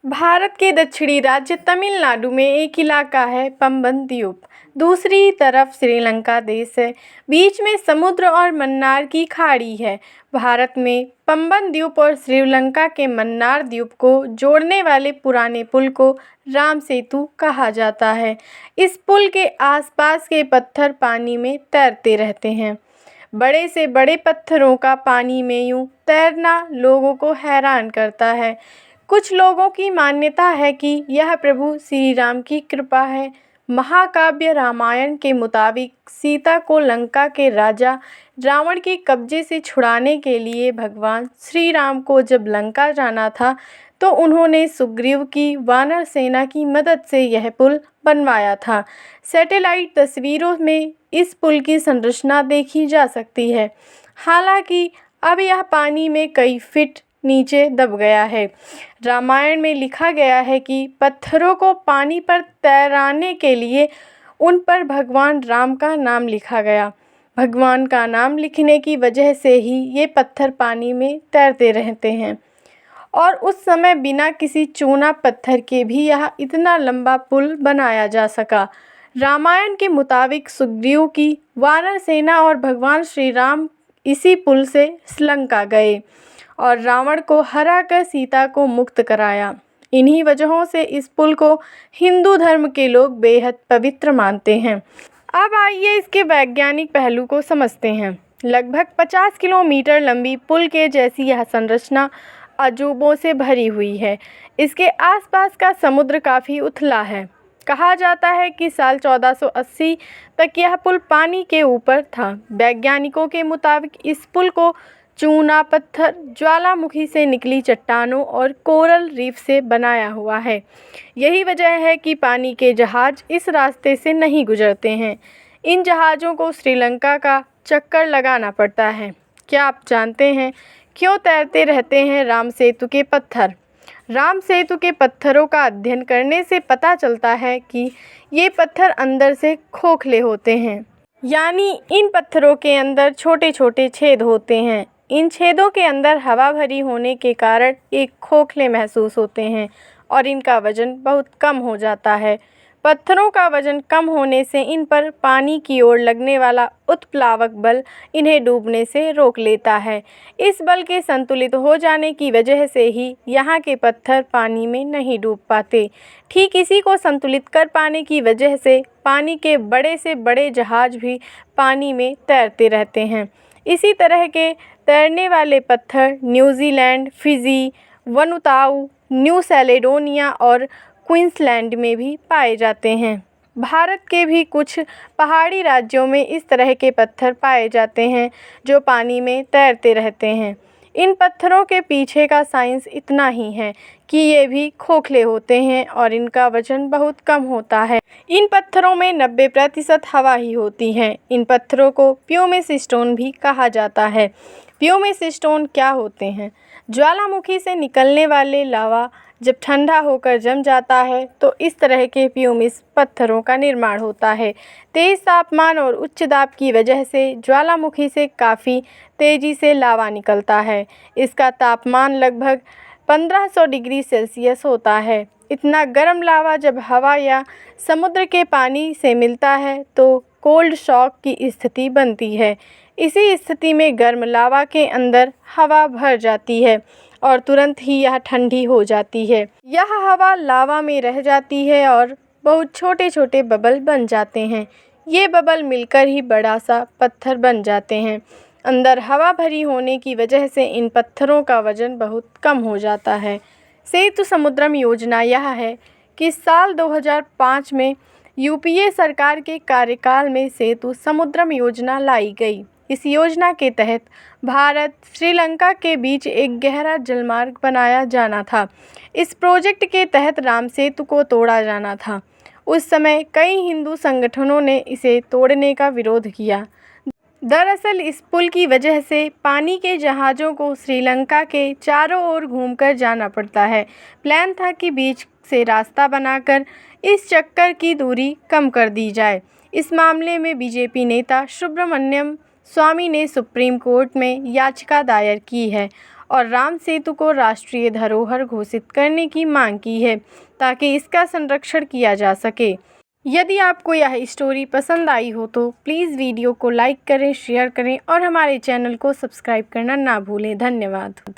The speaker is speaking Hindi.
भारत के दक्षिणी राज्य तमिलनाडु में एक इलाका है पंबन द्वीप। दूसरी तरफ श्रीलंका देश है। बीच में समुद्र और मन्नार की खाड़ी है। भारत में पंबन द्वीप और श्रीलंका के मन्नार द्वीप को जोड़ने वाले पुराने पुल को राम सेतु कहा जाता है। इस पुल के आसपास के पत्थर पानी में तैरते रहते हैं। बड़े से बड़े पत्थरों का पानी में यूं तैरना लोगों को हैरान करता है। कुछ लोगों की मान्यता है कि यह प्रभु श्री राम की कृपा है। महाकाव्य रामायण के मुताबिक सीता को लंका के राजा रावण के कब्जे से छुड़ाने के लिए भगवान श्री राम को जब लंका जाना था तो उन्होंने सुग्रीव की वानर सेना की मदद से यह पुल बनवाया था। सैटेलाइट तस्वीरों में इस पुल की संरचना देखी जा सकती है। हालांकि अब यह पानी में कई फीट नीचे दब गया है। रामायण में लिखा गया है कि पत्थरों को पानी पर तैराने के लिए उन पर भगवान राम का नाम लिखा गया। भगवान का नाम लिखने की वजह से ही ये पत्थर पानी में तैरते रहते हैं और उस समय बिना किसी चूना पत्थर के भी यह इतना लंबा पुल बनाया जा सका। रामायण के मुताबिक सुग्रीव की वानर सेना और भगवान श्री राम इसी पुल से लंका गए और रावण को हराकर सीता को मुक्त कराया। इन्हीं वजहों से इस पुल को हिंदू धर्म के लोग बेहद पवित्र मानते हैं। अब आइए इसके वैज्ञानिक पहलू को समझते हैं। लगभग 50 किलोमीटर लंबी पुल के जैसी यह संरचना अजूबों से भरी हुई है। इसके आसपास का समुद्र काफ़ी उथला है। कहा जाता है कि साल 1480 तक यह पुल पानी के ऊपर था। वैज्ञानिकों के मुताबिक इस पुल को चूना पत्थर, ज्वालामुखी से निकली चट्टानों और कोरल रीफ से बनाया हुआ है। यही वजह है कि पानी के जहाज़ इस रास्ते से नहीं गुजरते हैं। इन जहाज़ों को श्रीलंका का चक्कर लगाना पड़ता है। क्या आप जानते हैं क्यों तैरते रहते हैं राम सेतु के पत्थर? राम सेतु के पत्थरों का अध्ययन करने से पता चलता है कि ये पत्थर अंदर से खोखले होते हैं, यानी इन पत्थरों के अंदर छोटे छोटे छेद होते हैं। इन छेदों के अंदर हवा भरी होने के कारण एक खोखले महसूस होते हैं और इनका वजन बहुत कम हो जाता है। पत्थरों का वजन कम होने से इन पर पानी की ओर लगने वाला उत्प्लावक बल इन्हें डूबने से रोक लेता है। इस बल के संतुलित हो जाने की वजह से ही यहाँ के पत्थर पानी में नहीं डूब पाते। ठीक इसी को संतुलित कर पाने की वजह से पानी के बड़े से बड़े जहाज भी पानी में तैरते रहते हैं। इसी तरह के तैरने वाले पत्थर न्यूजीलैंड, फिजी, वनुताउ, न्यू कैलेडोनिया और क्वींसलैंड में भी पाए जाते हैं। भारत के भी कुछ पहाड़ी राज्यों में इस तरह के पत्थर पाए जाते हैं जो पानी में तैरते रहते हैं। इन पत्थरों के पीछे का साइंस इतना ही है कि ये भी खोखले होते हैं और इनका वजन बहुत कम होता है। इन पत्थरों में 90% हवा ही होती है। इन पत्थरों को प्यूमिस स्टोन भी कहा जाता है। प्यूमिस स्टोन क्या होते हैं? ज्वालामुखी से निकलने वाले लावा जब ठंडा होकर जम जाता है तो इस तरह के प्यूमिस पत्थरों का निर्माण होता है। तेज़ तापमान और उच्च दाब की वजह से ज्वालामुखी से काफ़ी तेज़ी से लावा निकलता है। इसका तापमान लगभग 1500 डिग्री सेल्सियस होता है। इतना गर्म लावा जब हवा या समुद्र के पानी से मिलता है तो कोल्ड शॉक की स्थिति बनती है। इसी स्थिति में गर्म लावा के अंदर हवा भर जाती है और तुरंत ही यह ठंडी हो जाती है। यह हवा लावा में रह जाती है और बहुत छोटे छोटे बबल बन जाते हैं। ये बबल मिलकर ही बड़ा सा पत्थर बन जाते हैं। अंदर हवा भरी होने की वजह से इन पत्थरों का वजन बहुत कम हो जाता है। सेतु समुद्रम योजना यह है कि साल 2005 में यूपीए सरकार के कार्यकाल में सेतु समुद्रम योजना लाई गई। इस योजना के तहत भारत श्रीलंका के बीच एक गहरा जलमार्ग बनाया जाना था। इस प्रोजेक्ट के तहत राम सेतु को तोड़ा जाना था। उस समय कई हिंदू संगठनों ने इसे तोड़ने का विरोध किया। दरअसल इस पुल की वजह से पानी के जहाज़ों को श्रीलंका के चारों ओर घूमकर जाना पड़ता है। प्लान था कि बीच से रास्ता बनाकर इस चक्कर की दूरी कम कर दी जाए। इस मामले में बीजेपी नेता सुब्रमण्यम स्वामी ने सुप्रीम कोर्ट में याचिका दायर की है और राम सेतु को राष्ट्रीय धरोहर घोषित करने की मांग की है ताकि इसका संरक्षण किया जा सके। यदि आपको यह स्टोरी पसंद आई हो तो प्लीज़ वीडियो को लाइक करें, शेयर करें और हमारे चैनल को सब्सक्राइब करना ना भूलें। धन्यवाद।